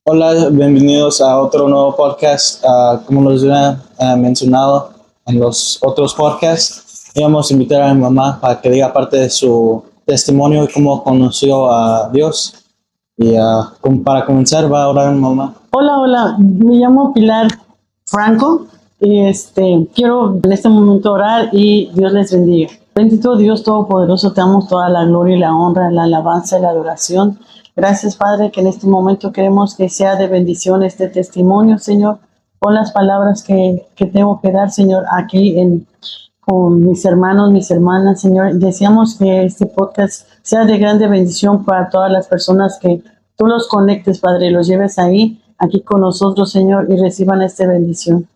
Hola, bienvenidos a otro nuevo podcast. Como nos había mencionado en los otros podcasts, íbamos a invitar a mi mamá para que diga parte de su testimonio y cómo conoció a Dios. Y para comenzar, va a orar mi mamá. Hola, me llamo Pilar Franco y quiero en este momento orar y Dios les bendiga. Bendito Dios Todopoderoso, te damos toda la gloria y la honra, la alabanza y la adoración. Gracias, Padre, que en este momento queremos que sea de bendición este testimonio, Señor, con las palabras que tengo que dar, Señor, con mis hermanos, mis hermanas, Señor. Deseamos que este podcast sea de grande bendición para todas las personas que tú los conectes, Padre, y los lleves aquí con nosotros, Señor, y reciban esta bendición.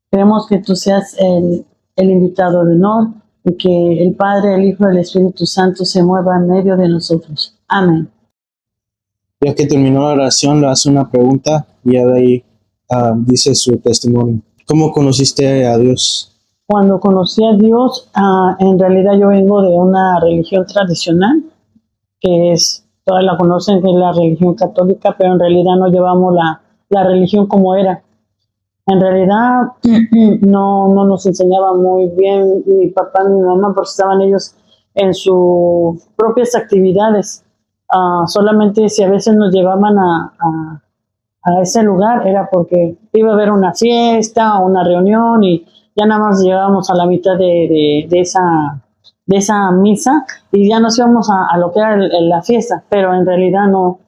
Queremos que tú seas el invitado de honor y que el Padre, el Hijo y el Espíritu Santo se mueva en medio de nosotros. Amén. Ya que terminó la oración, le hace una pregunta y ya de ahí dice su testimonio. ¿Cómo conociste a Dios? Cuando conocí a Dios, en realidad yo vengo de una religión tradicional, que es, todas la conocen, que es la religión católica, pero en realidad no llevamos la religión como era. En realidad no nos enseñaba muy bien mi papá ni mi mamá, porque estaban ellos en sus propias actividades. Solamente si a veces nos llevaban a ese lugar era porque iba a haber una fiesta o una reunión y ya nada más llegábamos a la mitad de esa misa y ya nos íbamos a lo que era la fiesta, pero en realidad no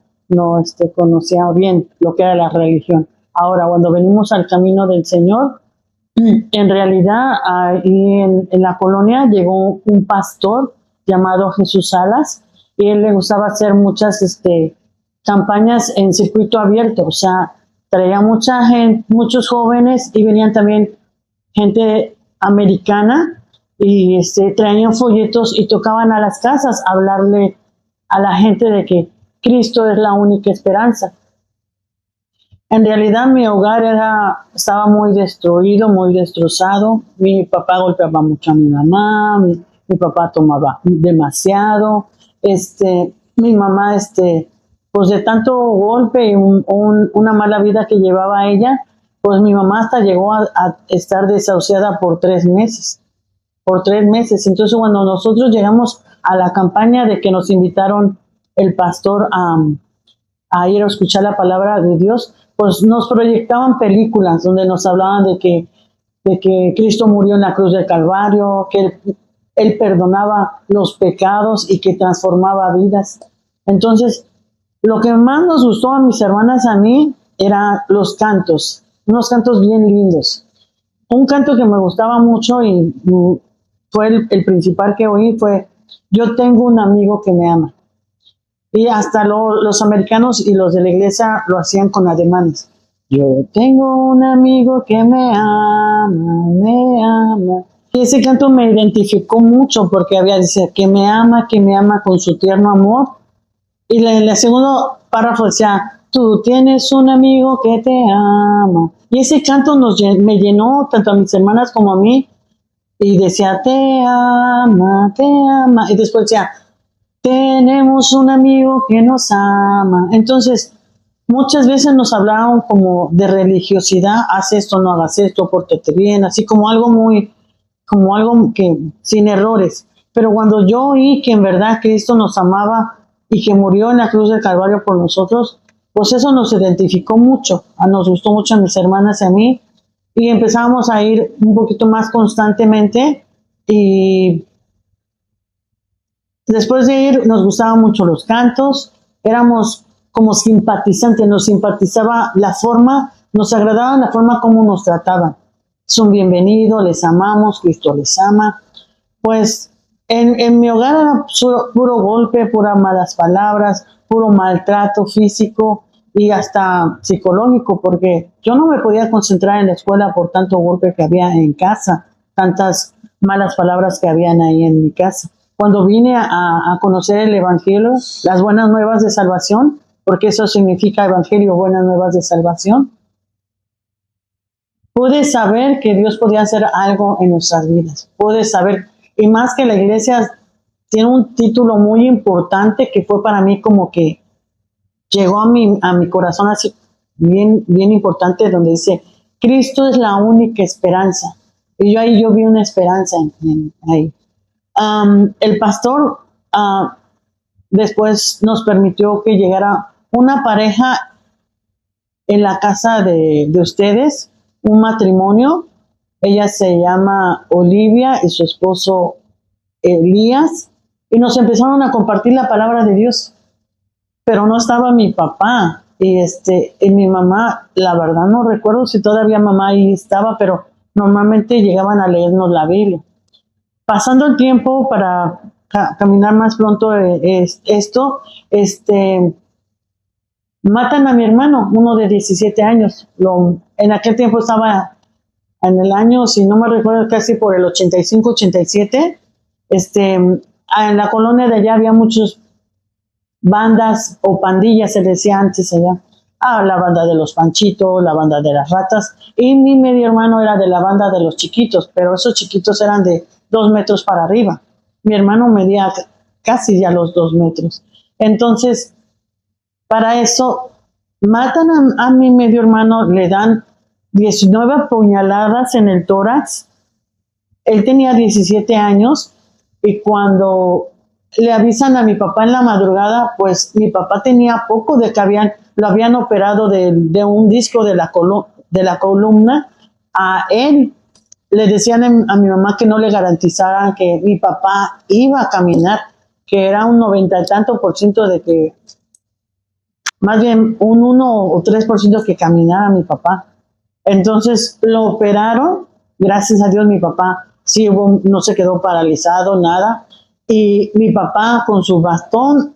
conocía bien lo que era la religión. Ahora, cuando venimos al camino del Señor, en realidad ahí en la colonia llegó un pastor llamado Jesús Salas y él le gustaba hacer muchas campañas en circuito abierto, o sea, traía mucha gente, muchos jóvenes y venían también gente americana y traían folletos y tocaban a las casas a hablarle a la gente de que Cristo es la única esperanza. En realidad mi hogar estaba muy destruido, muy destrozado. Mi papá golpeaba mucho a mi mamá, mi papá tomaba demasiado. Mi mamá, pues de tanto golpe y una mala vida que llevaba ella, pues mi mamá hasta llegó a estar desahuciada por 3 meses. Por 3 meses. Entonces cuando nosotros llegamos a la campaña de que nos invitaron el pastor a ir a escuchar la palabra de Dios, pues nos proyectaban películas donde nos hablaban de que Cristo murió en la cruz del Calvario, que él perdonaba los pecados y que transformaba vidas. Entonces, lo que más nos gustó a mis hermanas, a mí, eran los cantos, unos cantos bien lindos. Un canto que me gustaba mucho y fue el principal que oí fue: yo tengo un amigo que me ama. Y hasta los americanos y los de la iglesia lo hacían con ademanes. Yo tengo un amigo que me ama, me ama. Y ese canto me identificó mucho porque dice que me ama con su tierno amor. Y el segundo párrafo decía: tú tienes un amigo que te ama. Y ese canto me llenó tanto a mis hermanas como a mí. Y decía: te ama, te ama. Y después decía: tenemos un amigo que nos ama. Entonces, muchas veces nos hablaron como de religiosidad: haz esto, no hagas esto, pórtate bien, así como algo que sin errores. Pero cuando yo oí que en verdad Cristo nos amaba y que murió en la cruz del Calvario por nosotros, pues eso nos identificó mucho, nos gustó mucho a mis hermanas y a mí, y empezamos a ir un poquito más constantemente. Y después de ir, nos gustaban mucho los cantos, éramos como simpatizantes, nos simpatizaba la forma, nos agradaba la forma como nos trataban. Es un bienvenido, les amamos, Cristo les ama. Pues en mi hogar era puro golpe, puras malas palabras, puro maltrato físico y hasta psicológico, porque yo no me podía concentrar en la escuela por tanto golpe que había en casa, tantas malas palabras que habían ahí en mi casa. Cuando vine a conocer el Evangelio, las buenas nuevas de salvación, porque eso significa Evangelio, buenas nuevas de salvación, pude saber que Dios podía hacer algo en nuestras vidas. Pude saber, y más que la iglesia tiene un título muy importante que fue para mí como que llegó a mi corazón así bien importante donde dice, Cristo es la única esperanza. Y yo vi una esperanza ahí. El pastor después nos permitió que llegara una pareja en la casa de ustedes, un matrimonio. Ella se llama Olivia y su esposo Elías, y nos empezaron a compartir la palabra de Dios, pero no estaba mi papá y mi mamá. La verdad no recuerdo si todavía mamá ahí estaba, pero normalmente llegaban a leernos la Biblia. Pasando el tiempo para caminar más pronto matan a mi hermano, uno de 17 años. En aquel tiempo estaba en el año, si no me recuerdo, casi por el 85, 87. En la colonia de allá había muchas bandas o pandillas, se decía antes allá. La banda de los Panchitos, la banda de las Ratas, y mi medio hermano era de la banda de los Chiquitos, pero esos chiquitos eran de 2 metros para arriba. Mi hermano medía casi ya los 2 metros. Entonces, para eso, matan a mi medio hermano, le dan 19 puñaladas en el tórax. Él tenía 17 años y cuando le avisan a mi papá en la madrugada, pues mi papá tenía poco de que lo habían operado de un disco de la columna. A él le decían a mi mamá que no le garantizaran que mi papá iba a caminar, que era un 90 y tanto % de que, más bien un 1 o 3% que caminara mi papá. Entonces lo operaron, gracias a Dios mi papá no se quedó paralizado, nada. Y mi papá con su bastón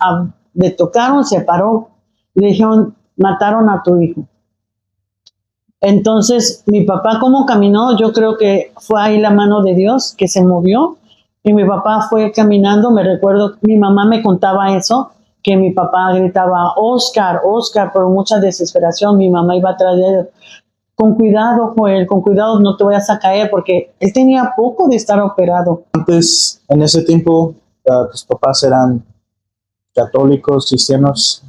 le tocaron, se paró, le dijeron, mataron a tu hijo. Entonces mi papá, ¿cómo caminó? Yo creo que fue ahí la mano de Dios que se movió y mi papá fue caminando. Me recuerdo, mi mamá me contaba eso, que mi papá gritaba, Oscar, Oscar, por mucha desesperación. Mi mamá iba atrás de él. Con cuidado, Joel, con cuidado, no te vayas a caer, porque él tenía poco de estar operado. Antes, en ese tiempo, tus papás eran católicos, cristianos.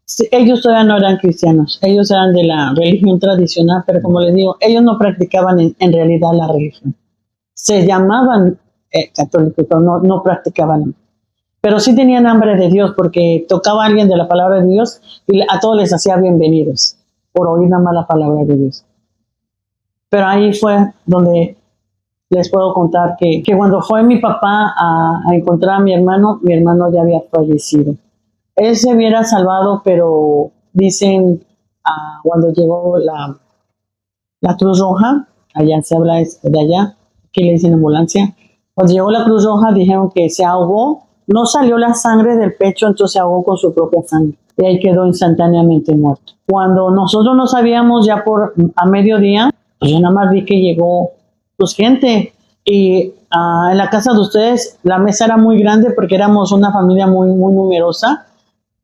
Sí, ellos todavía no eran cristianos, ellos eran de la religión tradicional, pero como les digo, ellos no practicaban en realidad la religión. Se llamaban católicos, pero no practicaban. Pero sí tenían hambre de Dios, porque tocaba a alguien de la palabra de Dios y a todos les hacía bienvenidos por oír nada más la palabra de Dios. Pero ahí fue donde les puedo contar que cuando fue mi papá a encontrar a mi hermano ya había fallecido. Él se hubiera salvado, pero dicen, cuando llegó la Cruz Roja, allá se habla de allá, que le dicen ambulancia, cuando llegó la Cruz Roja dijeron que se ahogó, no salió la sangre del pecho, entonces se ahogó con su propia sangre y ahí quedó instantáneamente muerto. Cuando nosotros no sabíamos, ya a mediodía, pues yo nada más vi que llegó pues gente y en la casa de ustedes la mesa era muy grande porque éramos una familia muy, muy numerosa.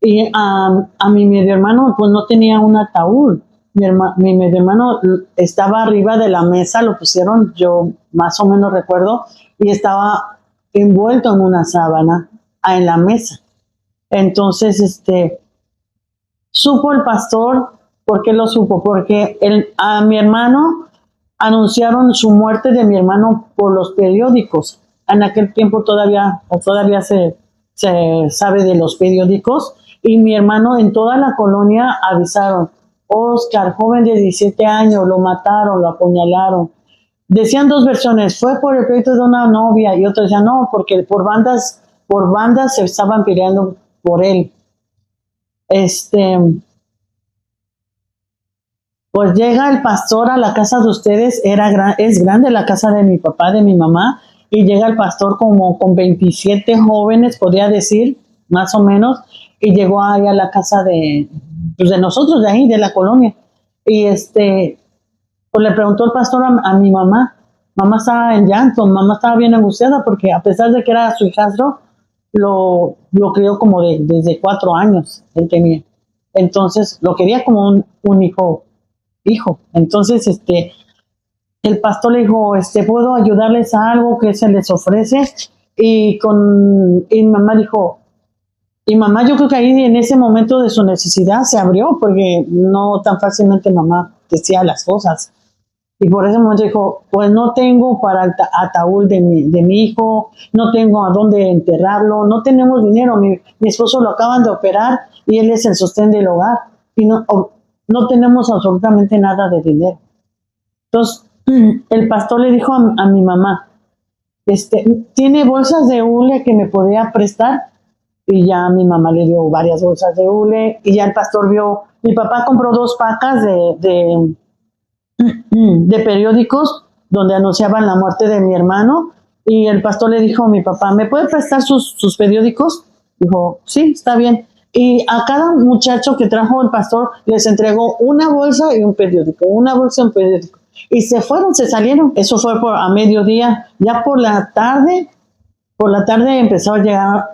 Y a mi medio hermano pues no tenía un ataúd. Mi medio hermano estaba arriba de la mesa, lo pusieron, yo más o menos recuerdo, y estaba envuelto en una sábana en la mesa. Entonces, supo el pastor. ¿Por qué lo supo? Porque a mi hermano anunciaron su muerte de mi hermano por los periódicos. En aquel tiempo todavía se sabe de los periódicos. Y mi hermano en toda la colonia avisaron, Oscar, joven de 17 años, lo mataron, lo apuñalaron. Decían 2 versiones, fue por el pleito de una novia, y otros decían no, porque por bandas se estaban peleando por él. Pues llega el pastor a la casa de ustedes, es grande la casa de mi papá, de mi mamá, y llega el pastor como con 27 jóvenes, podría decir, más o menos, y llegó ahí a la casa de nosotros, de ahí, de la colonia. Y pues le preguntó el pastor a mi mamá. Mamá estaba en llanto, mamá estaba bien angustiada porque a pesar de que era su hijastro, lo crió como desde 4 años, él tenía. Entonces, lo quería como un hijo. Entonces, el pastor le dijo, ¿puedo ayudarles a algo que se les ofrece? Y mi mamá dijo, Y mamá, yo creo que ahí en ese momento de su necesidad se abrió, porque no tan fácilmente mamá decía las cosas. Y por ese momento dijo, pues no tengo para el ataúd de mi hijo, no tengo a dónde enterrarlo, no tenemos dinero, mi esposo lo acaban de operar y él es el sostén del hogar. Y no tenemos absolutamente nada de dinero. Entonces, el pastor le dijo a mi mamá, ¿tiene bolsas de hule que me podía prestar? Y ya mi mamá le dio varias bolsas de hule y ya el pastor vio, mi papá compró 2 pacas de periódicos donde anunciaban la muerte de mi hermano y el pastor le dijo a mi papá, ¿me puede prestar sus periódicos? Dijo, sí, está bien. Y a cada muchacho que trajo el pastor les entregó una bolsa y un periódico, una bolsa y un periódico. Y se salieron. Eso fue a mediodía. Ya por la tarde empezó a llegar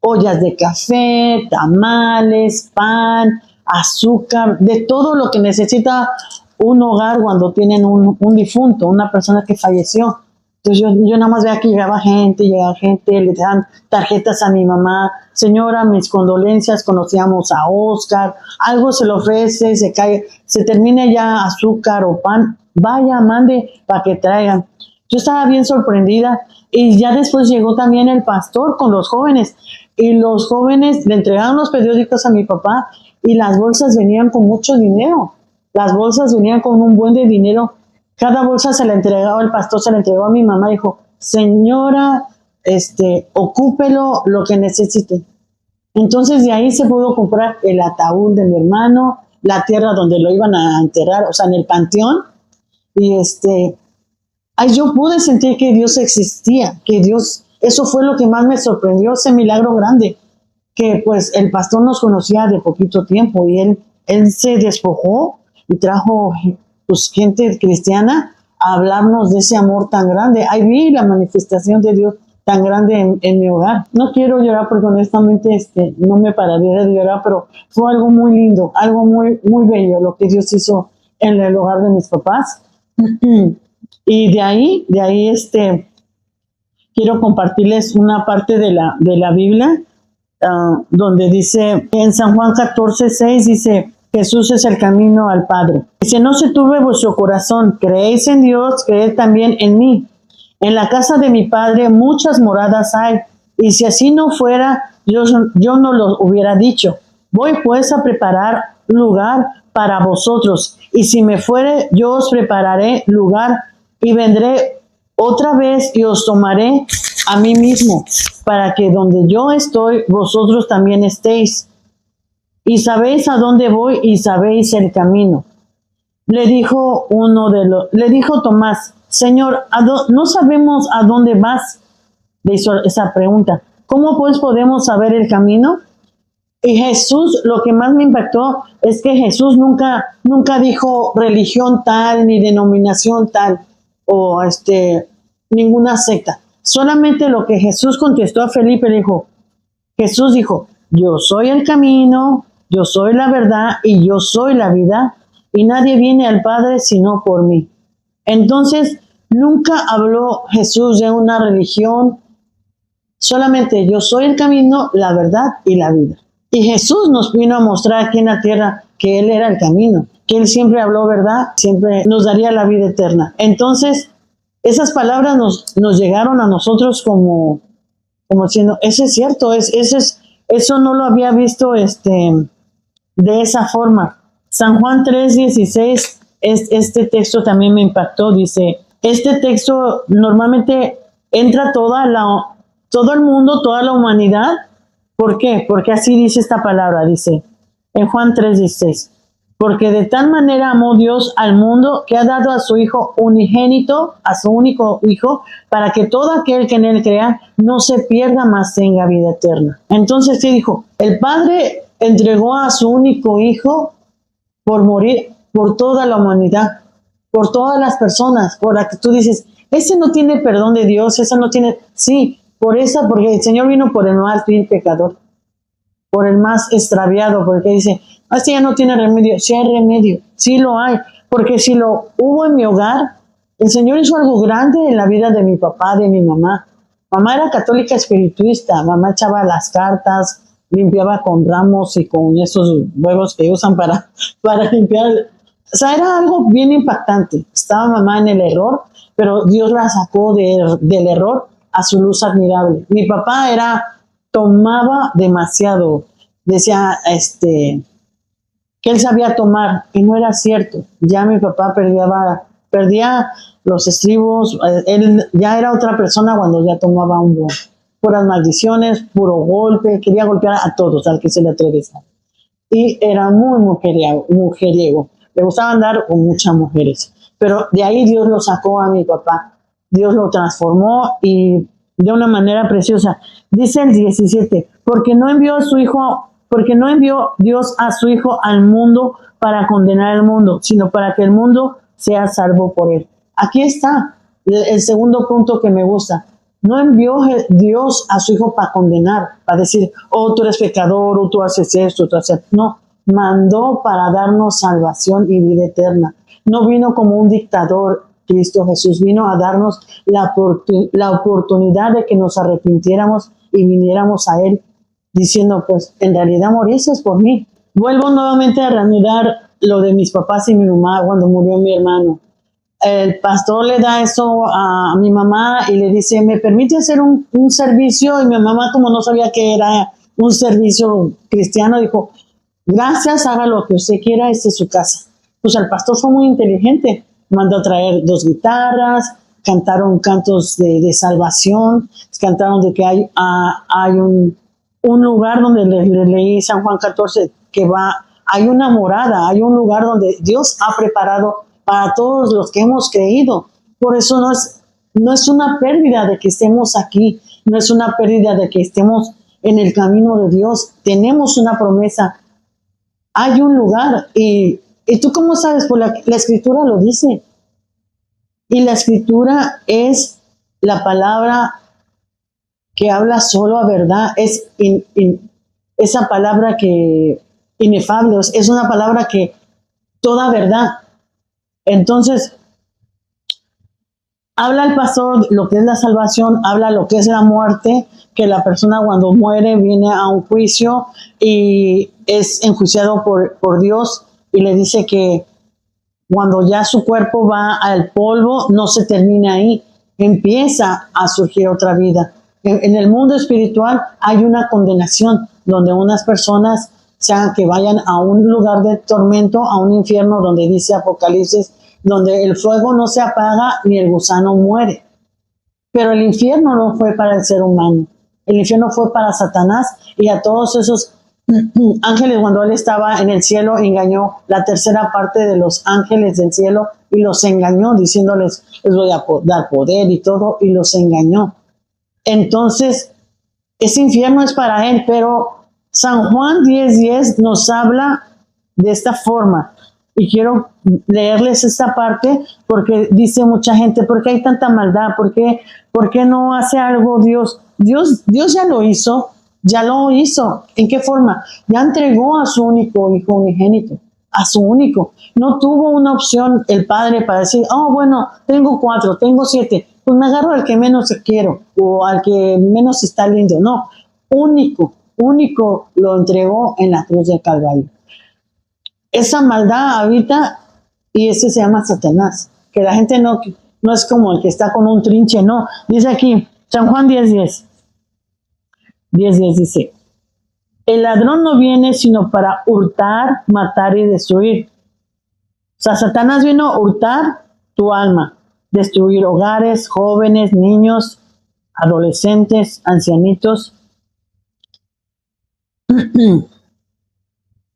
ollas de café, tamales, pan, azúcar, de todo lo que necesita un hogar cuando tienen un difunto, una persona que falleció. Entonces yo nada más veía que llegaba gente, le dan tarjetas a mi mamá, señora, mis condolencias, conocíamos a Oscar, algo se le ofrece, se termina ya azúcar o pan, vaya, mande para que traigan. Yo estaba bien sorprendida y ya después llegó también el pastor con los jóvenes y los jóvenes le entregaron los periódicos a mi papá y las bolsas venían con mucho dinero. Las bolsas venían con un buen de dinero. Cada bolsa se la entregaba, el pastor se la entregó a mi mamá. Dijo, señora, ocúpelo lo que necesite. Entonces de ahí se pudo comprar el ataúd de mi hermano, la tierra donde lo iban a enterrar, o sea, en el panteón. Y yo pude sentir que Dios existía, que Dios, eso fue lo que más me sorprendió, ese milagro grande, que pues el pastor nos conocía de poquito tiempo y él se despojó y trajo pues gente cristiana a hablarnos de ese amor tan grande. Ahí vi la manifestación de Dios tan grande en mi hogar. No quiero llorar porque honestamente no me pararía de llorar, pero fue algo muy lindo, algo muy, muy bello lo que Dios hizo en el hogar de mis papás. Y de ahí quiero compartirles una parte de la Biblia donde dice, en San Juan 14:6 dice, Jesús es el camino al Padre. Dice, no se turbe vuestro corazón, creéis en Dios, creed también en mí. En la casa de mi Padre muchas moradas hay, y si así no fuera, yo no lo hubiera dicho. Voy pues a preparar lugar para vosotros, y si me fuere, yo os prepararé lugar, y vendré otra vez y os tomaré a mí mismo, para que donde yo estoy, vosotros también estéis. Y sabéis a dónde voy y sabéis el camino. Le dijo Tomás, Señor, no sabemos a dónde vas. Le hizo esa pregunta. ¿Cómo pues podemos saber el camino? Y Jesús, lo que más me impactó es que Jesús nunca dijo religión tal, ni denominación tal, o ninguna secta. Solamente lo que Jesús contestó a Felipe, Jesús dijo, yo soy el camino, yo soy la verdad y yo soy la vida, y nadie viene al Padre sino por mí. Entonces, nunca habló Jesús de una religión, solamente yo soy el camino, la verdad y la vida. Y Jesús nos vino a mostrar aquí en la tierra que Él era el camino, que Él siempre habló verdad, siempre nos daría la vida eterna. Entonces, esas palabras nos llegaron a nosotros como diciendo, eso es cierto, eso no lo había visto de esa forma. San Juan 3:16, este texto también me impactó. Dice, este texto normalmente entra todo el mundo, toda la humanidad. ¿Por qué? Porque así dice esta palabra, dice en Juan 3:16. Porque de tal manera amó Dios al mundo que ha dado a su Hijo unigénito, a su único Hijo, para que todo aquel que en Él crea no se pierda, mas tenga vida eterna. Entonces, ¿qué dijo? El Padre entregó a su único Hijo por morir por toda la humanidad, por todas las personas, por la que tú dices, ese no tiene perdón de Dios, esa no tiene... Sí, porque el Señor vino por el más vil pecador, por el más extraviado, porque dice, este ya no tiene remedio. Sí hay remedio, sí lo hay, porque si lo hubo en mi hogar, el Señor hizo algo grande en la vida de mi papá, de mi mamá. Mamá era católica espirituista, mamá echaba las cartas, limpiaba con ramos y con esos huevos que usan para limpiar. O sea, era algo bien impactante. Estaba mamá en el error, pero Dios la sacó del error a su luz admirable. Mi papá tomaba demasiado. Decía, que él sabía tomar, y no era cierto. Ya mi papá perdía los estribos, él ya era otra persona cuando ya tomaba un buen. Puras maldiciones, puro golpe, quería golpear a todos, al que se le atravesaba. Y era muy mujeriego. Le gustaba andar con muchas mujeres. Pero de ahí Dios lo sacó a mi papá. Dios lo transformó y de una manera preciosa. Dice el 17, porque no envió Dios a su Hijo al mundo para condenar al mundo, sino para que el mundo sea salvo por él. Aquí está el segundo punto que me gusta. No envió Dios a su Hijo para condenar, para decir, oh, tú eres pecador, o tú haces esto, tú haces... No, mandó para darnos salvación y vida eterna. No vino como un dictador. Cristo Jesús vino a darnos la oportunidad de que nos arrepintiéramos y viniéramos a Él, diciendo, pues, en realidad moriste por mí. Vuelvo nuevamente a reanudar lo de mis papás y mi mamá cuando murió mi hermano. El pastor le da eso a mi mamá y le dice, ¿me permite hacer un servicio? Y mi mamá, como no sabía que era un servicio cristiano, dijo, gracias, haga lo que usted quiera, esta es su casa. Pues el pastor fue muy inteligente, mandó a traer 2 guitarras, cantaron cantos de salvación, cantaron de que hay un lugar donde les leí San Juan 14, hay una morada, hay un lugar donde Dios ha preparado para todos los que hemos creído. Por eso no es una pérdida de que estemos aquí, no es una pérdida de que estemos en el camino de Dios. Tenemos una promesa, hay un lugar. ¿Y tú cómo sabes? Pues la Escritura lo dice. Y la Escritura es la palabra que habla solo a verdad. Es esa palabra que inefable, es una palabra que toda verdad. Entonces, habla el pastor lo que es la salvación, habla lo que es la muerte, que la persona cuando muere viene a un juicio y es enjuiciado por Dios, y le dice que cuando ya su cuerpo va al polvo, no se termina ahí, empieza a surgir otra vida. En el mundo espiritual hay una condenación donde unas personas sean que vayan a un lugar de tormento, a un infierno donde dice Apocalipsis, donde el fuego no se apaga ni el gusano muere. Pero el infierno no fue para el ser humano. El infierno fue para Satanás y a todos esos ángeles. Cuando él estaba en el cielo, engañó la tercera parte de los ángeles del cielo y los engañó diciéndoles, les voy a dar poder y todo, y los engañó. Entonces, ese infierno es para él, pero San Juan 10:10 nos habla de esta forma. Y quiero leerles esta parte porque dice mucha gente, ¿por qué hay tanta maldad? ¿Por qué no hace algo Dios? Dios ya lo hizo. ¿En qué forma? Ya entregó a su único hijo unigénito, a su único. No tuvo una opción el padre para decir, oh, bueno, tengo 4, tengo 7, pues me agarro al que menos quiero o al que menos está lindo. No, único lo entregó en la cruz del Calvario. Esa maldad habita y ese se llama Satanás. Que la gente no es como el que está con un trinche, no. Dice aquí, San Juan 10:10. 10:10 dice, el ladrón no viene sino para hurtar, matar y destruir. O sea, Satanás vino a hurtar tu alma, destruir hogares, jóvenes, niños, adolescentes, ancianitos.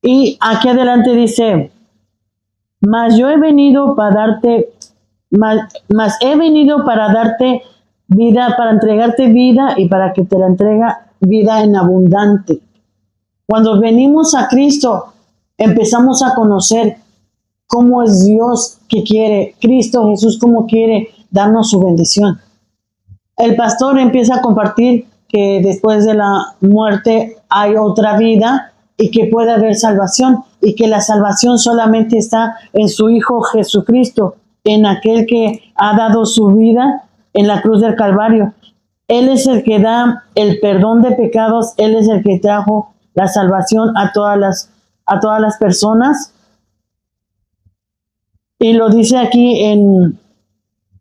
Y aquí adelante dice, mas he venido para darte vida, para entregarte vida y para que te la entrega vida en abundante. Cuando venimos a Cristo, empezamos a conocer cómo es Dios que quiere, Cristo Jesús cómo quiere darnos su bendición. El pastor empieza a compartir que después de la muerte hay otra vida y que puede haber salvación y que la salvación solamente está en su Hijo Jesucristo, en aquel que ha dado su vida en la cruz del Calvario. Él es el que da el perdón de pecados, Él es el que trajo la salvación a todas las personas. Y lo dice aquí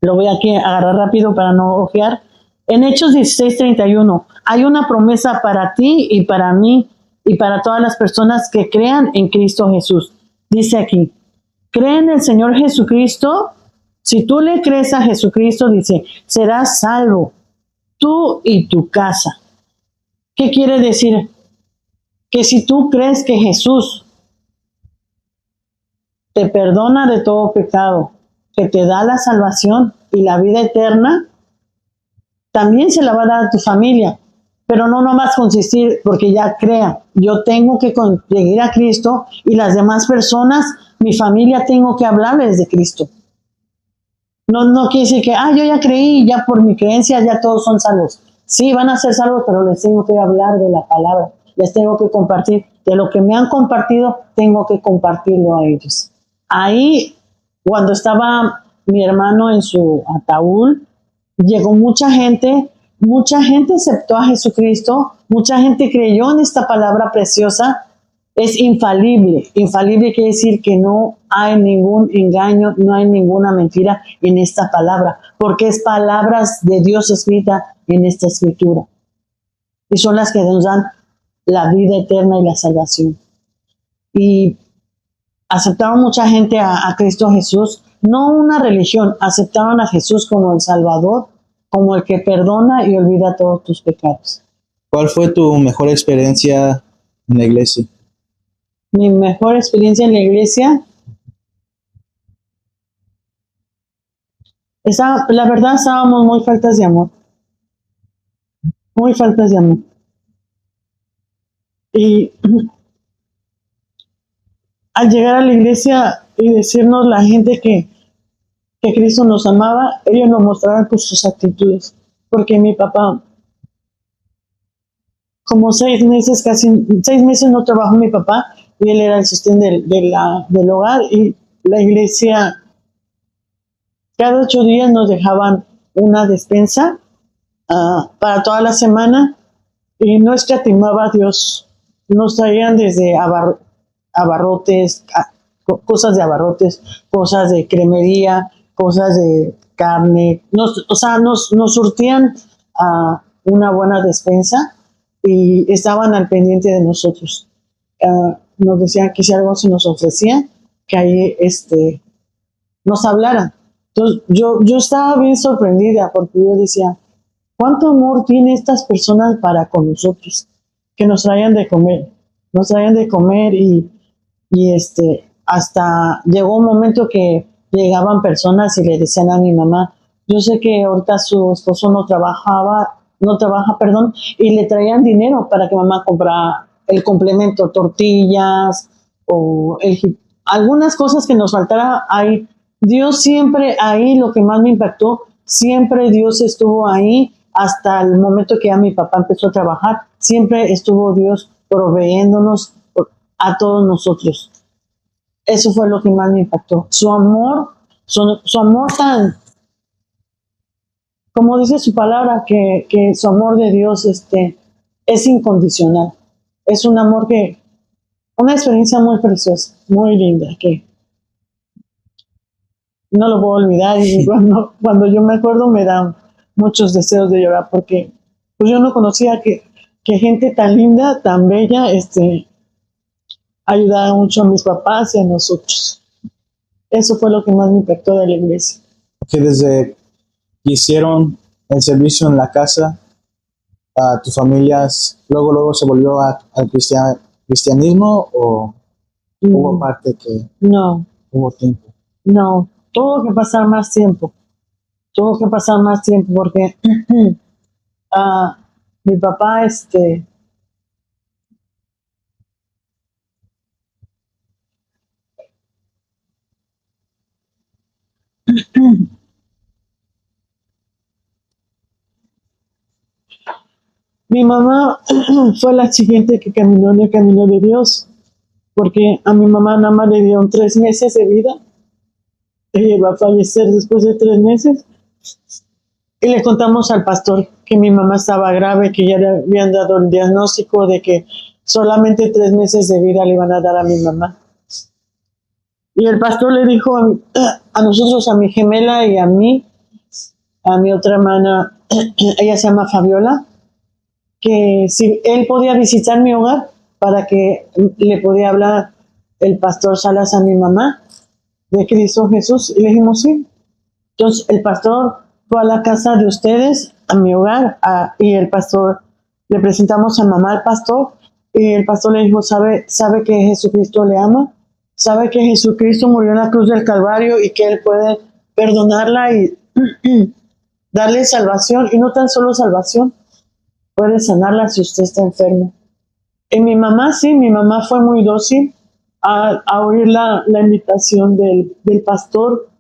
lo voy aquí a agarrar rápido para no ojear. En Hechos 16:31, hay una promesa para ti y para mí y para todas las personas que crean en Cristo Jesús. Dice aquí, cree en el Señor Jesucristo. Si tú le crees a Jesucristo, dice, serás salvo, tú y tu casa. ¿Qué quiere decir? Que si tú crees que Jesús te perdona de todo pecado, que te da la salvación y la vida eterna, también se la va a dar a tu familia. Pero no nomás consistir porque ya crea. Yo tengo que conseguir a Cristo y las demás personas, mi familia, tengo que hablarles de Cristo. No quiere decir que, yo ya creí, ya por mi creencia ya todos son salvos. Sí, van a ser salvos, pero les tengo que hablar de la palabra. Les tengo que compartir. De lo que me han compartido, tengo que compartirlo a ellos. Ahí, cuando estaba mi hermano en su ataúd, llegó mucha gente aceptó a Jesucristo, mucha gente creyó en esta palabra preciosa. Es infalible. Infalible quiere decir que no hay ningún engaño, no hay ninguna mentira en esta palabra, porque es palabras de Dios escrita en esta escritura. Y son las que nos dan la vida eterna y la salvación. Y aceptaron mucha gente a Cristo Jesús, no una religión, aceptaron a Jesús como el Salvador, como el que perdona y olvida todos tus pecados. ¿Cuál fue tu mejor experiencia en la iglesia? Mi mejor experiencia en la iglesia, la verdad estábamos muy faltas de amor. Muy faltas de amor. Y al llegar a la iglesia y decirnos la gente que Cristo nos amaba, ellos nos mostraban con sus actitudes. Porque mi papá, como 6 meses, casi 6 meses no trabajó mi papá, y él era el sostén del hogar, y la iglesia cada 8 días nos dejaban una despensa para toda la semana, y no escatimaba a Dios. Nos traían desde abarrotes, cosas de abarrotes, cosas de cremería, cosas de carne. Nos surtían una buena despensa y estaban al pendiente de nosotros. Nos decían que si algo se nos ofrecía, que ahí nos hablaran. Entonces yo estaba bien sorprendida porque yo decía, ¿cuánto amor tienen estas personas para con nosotros? Que nos traían de comer y hasta llegó un momento que llegaban personas y le decían a mi mamá, yo sé que ahorita su esposo no trabaja, y le traían dinero para que mamá comprara el complemento, tortillas o algunas cosas que nos faltara ahí. Dios siempre ahí, lo que más me impactó, siempre Dios estuvo ahí hasta el momento que ya mi papá empezó a trabajar. Siempre estuvo Dios proveyéndonos a todos nosotros. Eso fue lo que más me impactó. Su amor tan, como dice su palabra, que su amor de Dios es incondicional. Es un amor una experiencia muy preciosa, muy linda, que no lo puedo olvidar, y cuando yo me acuerdo me dan muchos deseos de llorar, porque pues yo no conocía que gente tan linda, tan bella, ayudaba mucho a mis papás y a nosotros. Eso fue lo que más me impactó de la iglesia. Que desde que hicieron el servicio en la casa, a tus familias, luego se volvió al cristianismo, o hubo parte que no hubo tiempo. No, tuvo que pasar más tiempo. Porque mi papá, mi mamá fue la siguiente que caminó en el camino de Dios, porque a mi mamá nada más le dieron 3 meses de vida. Ella iba a fallecer después de 3 meses. Y le contamos al pastor que mi mamá estaba grave, que ya le habían dado el diagnóstico de que solamente 3 meses de vida le iban a dar a mi mamá. Y el pastor le dijo a nosotros, a mi gemela y a mí, a mi otra hermana, ella se llama Fabiola, que si él podía visitar mi hogar para que le podía hablar el pastor Salas a mi mamá de Cristo Jesús. Y le dijimos sí. Entonces el pastor fue a la casa de ustedes, a mi hogar, y el pastor, le presentamos a mamá al pastor, y el pastor le dijo, sabe que Jesucristo le ama, sabe que Jesucristo murió en la cruz del Calvario y que él puede perdonarla y darle salvación, y no tan solo salvación, puede sanarla si usted está enfermo. Y mi mamá sí, mi mamá fue muy dócil a oír la invitación del pastor,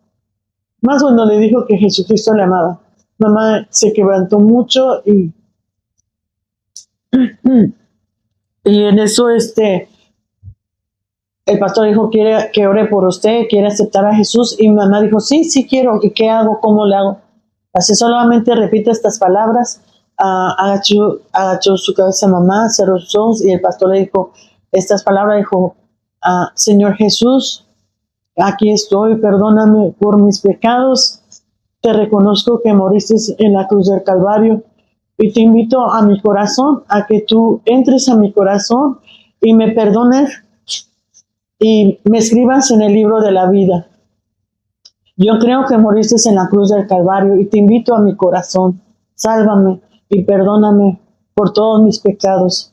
más cuando le dijo que Jesucristo le amaba. Mamá se quebrantó mucho y en eso el pastor dijo, quiere que ore por usted, quiere aceptar a Jesús, y mi mamá dijo, sí quiero. ¿Y qué hago? ¿Cómo le hago? Así solamente repite estas palabras. Agachó su cabeza mamá, cerró sus ojos, y el pastor le dijo estas palabras, dijo, Señor Jesús, aquí estoy, perdóname por mis pecados, te reconozco que moriste en la cruz del Calvario, y te invito a mi corazón, a que tú entres a mi corazón y me perdones y me escribas en el libro de la vida. Yo creo que moriste en la cruz del Calvario y te invito a mi corazón. Sálvame y perdóname por todos mis pecados.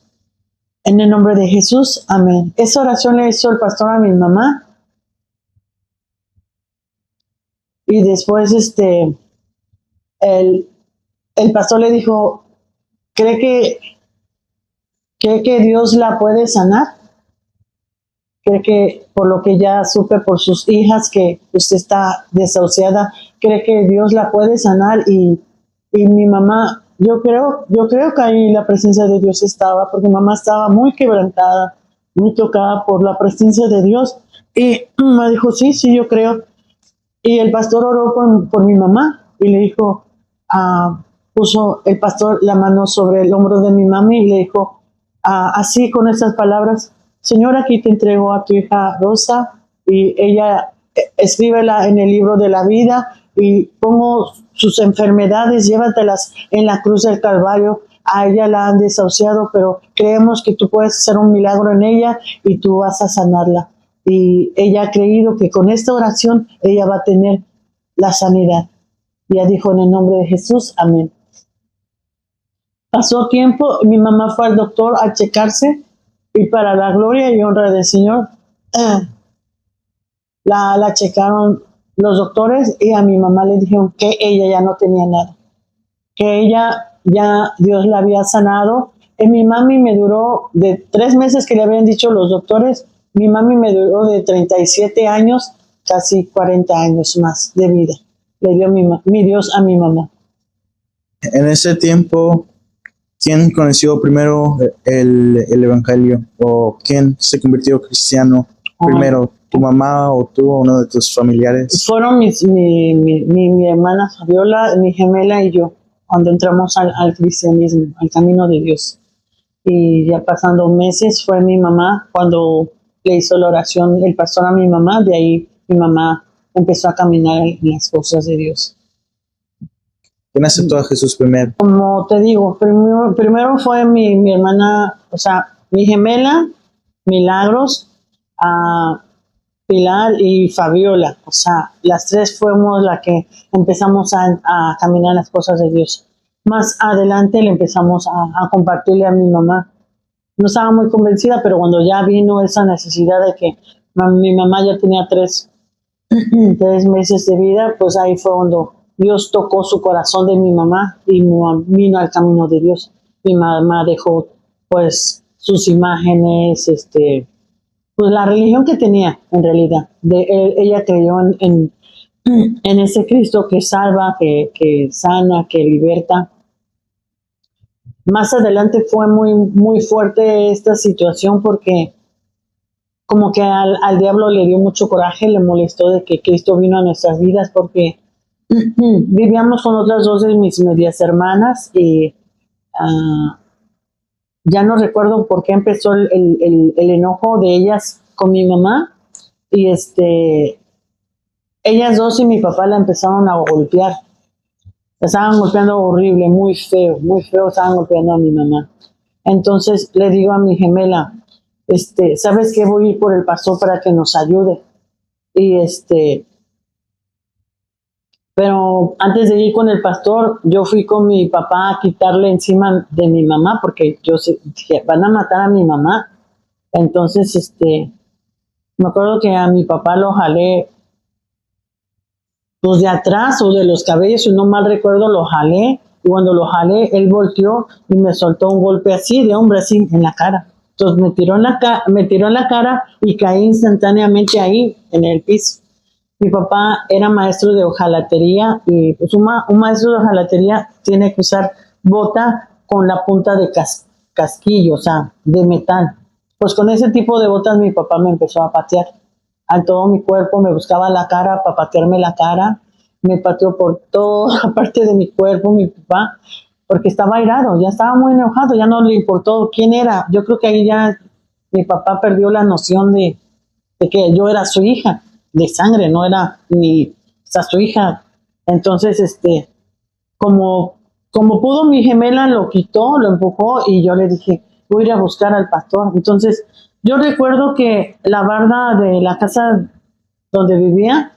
En el nombre de Jesús, amén. Esa oración le hizo el pastor a mi mamá. Y después el pastor le dijo, ¿cree que Dios la puede sanar? ¿Cree que por lo que ya supe por sus hijas que usted está desahuciada, cree que Dios la puede sanar? Y mi mamá, yo creo que ahí la presencia de Dios estaba, porque mamá estaba muy quebrantada, muy tocada por la presencia de Dios. Y me dijo, sí, yo creo. Y el pastor oró por mi mamá y le dijo, puso el pastor la mano sobre el hombro de mi mami y le dijo, así con estas palabras, Señor, aquí te entrego a tu hija Rosa, y ella escríbela en el libro de la vida, y pongo sus enfermedades, llévatelas en la cruz del Calvario. A ella la han desahuciado, pero creemos que tú puedes hacer un milagro en ella y tú vas a sanarla. Y ella ha creído que con esta oración ella va a tener la sanidad. Y ella dijo, en el nombre de Jesús, amén. Pasó tiempo, mi mamá fue al doctor a checarse, y para la gloria y honra del Señor, la checaron los doctores, y a mi mamá le dijeron que ella ya no tenía nada, que ella ya Dios la había sanado. Mi mami me duró de 3 meses que le habían dicho los doctores, mi mami me duró de 37 años, casi 40 años más de vida. Le dio mi Dios a mi mamá. En ese tiempo, ¿quién conoció primero el Evangelio? ¿O quién se convirtió cristiano primero? ¿Tu mamá o tú o uno de tus familiares? Fueron mi hermana Fabiola, mi gemela y yo, cuando entramos al cristianismo, al camino de Dios. Y ya pasando meses fue mi mamá cuando le hizo la oración el pastor a mi mamá. De ahí mi mamá empezó a caminar en las cosas de Dios. ¿Quién aceptó a Jesús primero? Como te digo, primero fue mi hermana, o sea, mi gemela, Milagros, Pilar y Fabiola. O sea, las 3 fuimos las que empezamos a caminar en las cosas de Dios. Más adelante le empezamos a compartirle a mi mamá. No estaba muy convencida, pero cuando ya vino esa necesidad de que mi mamá ya tenía 3 meses de vida, pues ahí fue cuando Dios tocó su corazón de mi mamá y vino al camino de Dios. Mi mamá dejó pues sus imágenes, pues la religión que tenía en realidad. Ella creyó en ese Cristo que salva, que sana, que liberta. Más adelante fue muy, muy fuerte esta situación porque como que al diablo le dio mucho coraje, le molestó de que Cristo vino a nuestras vidas, porque vivíamos con otras 2 de mis medias hermanas y ya no recuerdo por qué empezó el enojo de ellas con mi mamá, y ellas dos y mi papá la empezaron a golpear. La estaban golpeando horrible, muy feo estaban golpeando a mi mamá. Entonces le digo a mi gemela, ¿sabes qué? Voy a ir por el pastor para que nos ayude. Y pero antes de ir con el pastor, yo fui con mi papá a quitarle encima de mi mamá, porque dije, van a matar a mi mamá. Entonces, me acuerdo que a mi papá lo jalé, pues de atrás o de los cabellos, si no mal recuerdo, lo jalé. Y cuando lo jalé, él volteó y me soltó un golpe así, de hombre, así, en la cara. Entonces me tiró en la cara y caí instantáneamente ahí, en el piso. Mi papá era maestro de hojalatería y pues un maestro de hojalatería tiene que usar bota con la punta de casquillo, o sea, de metal. Pues con ese tipo de botas mi papá me empezó a patear. A todo mi cuerpo, me buscaba la cara para patearme la cara. Me pateó por toda parte de mi cuerpo mi papá, porque estaba airado, ya estaba muy enojado, ya no le importó quién era. Yo creo que ahí ya mi papá perdió la noción de que yo era su hija de sangre, no era su hija. Entonces, como pudo, mi gemela lo quitó, lo empujó y yo le dije, voy a ir a buscar al pastor. Entonces, yo recuerdo que la barda de la casa donde vivía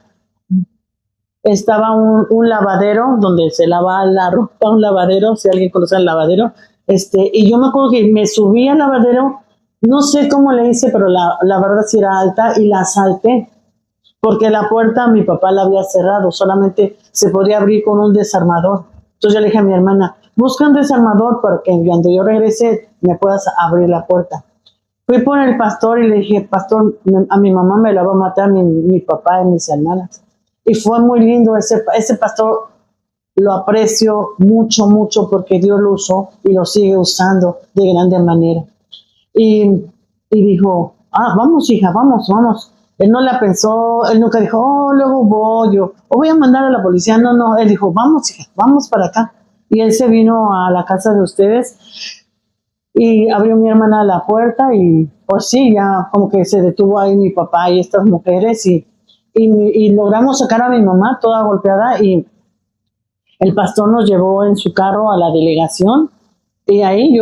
estaba un lavadero donde se lava la ropa, un lavadero, si alguien conoce el lavadero. Y yo me acuerdo que me subí al lavadero, no sé cómo le hice, pero la barda sí era alta y la salté, porque la puerta mi papá la había cerrado, solamente se podía abrir con un desarmador. Entonces yo le dije a mi hermana, busca un desarmador para que cuando yo regrese me puedas abrir la puerta. Fui por el pastor y le dije, pastor, a mi mamá me la va a matar mi papá y mis hermanas. Y fue muy lindo, ese pastor lo aprecio mucho, mucho, porque Dios lo usó y lo sigue usando de grande manera. Y dijo, vamos hija, vamos. Él no la pensó, él nunca dijo, luego voy, o voy a mandar a la policía. No, él dijo, vamos hija, vamos para acá. Y él se vino a la casa de ustedes y abrió mi hermana la puerta y pues sí, ya como que se detuvo ahí mi papá y estas mujeres y logramos sacar a mi mamá toda golpeada y el pastor nos llevó en su carro a la delegación. Y ahí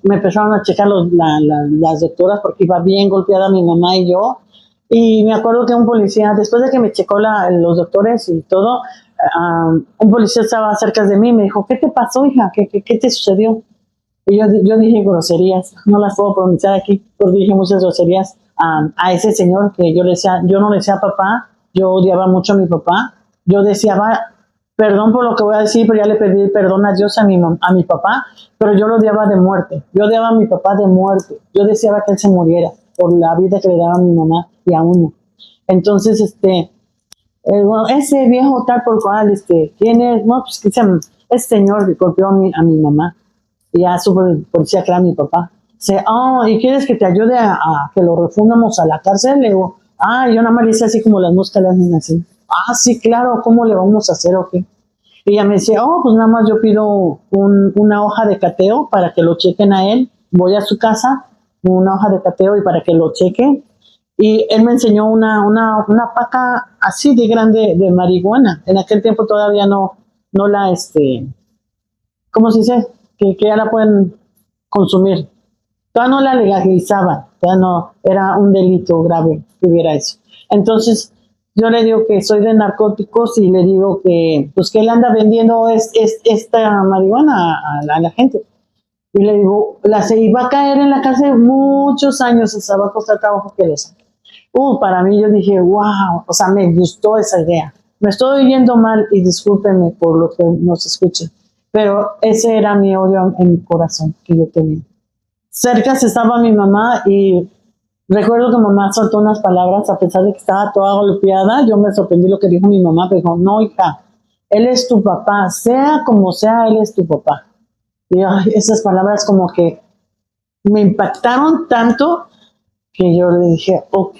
me empezaron a checar las doctoras porque iba bien golpeada mi mamá y yo. Y me acuerdo que un policía, después de que me checó los doctores y todo, un policía estaba cerca de mí y me dijo, ¿qué te pasó, hija? ¿Qué te sucedió? Y yo dije groserías, no las puedo pronunciar aquí, pues dije muchas groserías a ese señor que yo no le decía papá, yo odiaba mucho a mi papá, yo deseaba, perdón por lo que voy a decir, pero ya le pedí perdón a Dios a mi papá, pero yo lo odiaba de muerte, yo odiaba a mi papá de muerte, yo deseaba que él se muriera por la vida que le daba a mi mamá y a uno. Entonces, bueno, ese viejo tal por cual, ¿quién es? No, pues que ese señor que golpeó a mi mamá. Y ya supo el policía que era mi papá. Dice, ¿y quieres que te ayude a que lo refundamos a la cárcel? Le digo, yo nada más le hice así como las moscas le hacen así. Sí, claro, ¿cómo le vamos a hacer o qué? Y ella me dice, pues nada más yo pido una hoja de cateo para que lo chequen a él. Voy a su casa, una hoja de cateo y para que lo chequen. Y él me enseñó una paca así de grande de marihuana. En aquel tiempo todavía no la, ¿cómo se dice? Que ya la pueden consumir. Todavía no la legalizaban, todavía no era un delito grave que hubiera eso. Entonces, yo le digo que soy de narcóticos y le digo que, pues, que él anda vendiendo esta marihuana a la gente. Y le digo, y va a caer en la cárcel muchos años, o sea, va a costar trabajo que lo saque. Para mí yo dije, wow, o sea, me gustó esa idea. Me estoy oyendo mal y discúlpenme por lo que nos escuchen, pero ese era mi odio en mi corazón que yo tenía. Cerca estaba mi mamá y recuerdo que mamá soltó unas palabras a pesar de que estaba toda golpeada. Yo me sorprendí lo que dijo mi mamá, pero dijo, no hija, él es tu papá, sea como sea, él es tu papá. Y esas palabras como que me impactaron tanto que yo le dije, ok.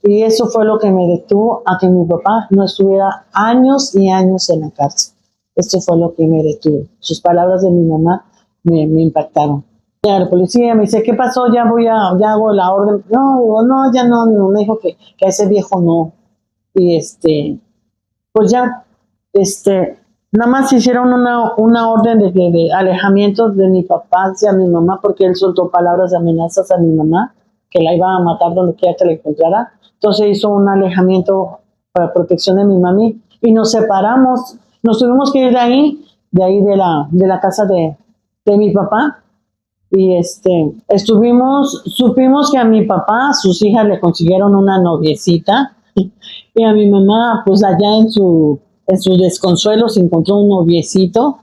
Y eso fue lo que me detuvo a que mi papá no estuviera años y años en la cárcel. Esto fue lo que me detuvo. Sus palabras de mi mamá me impactaron. Ya la policía me dice, ¿qué pasó? Ya hago la orden. No, digo, no, ya no. Mi mamá me dijo que a ese viejo no. Y pues ya, nada más hicieron una orden de alejamiento de mi papá hacia mi mamá, porque él soltó palabras de amenazas a mi mamá, que la iba a matar donde quiera que la encontrara. Entonces hizo un alejamiento para protección de mi mami y nos separamos. Nos tuvimos que ir de ahí de la casa de mi papá. Y supimos que a mi papá, sus hijas le consiguieron una noviecita, y a mi mamá, pues allá en su desconsuelo se encontró un noviecito,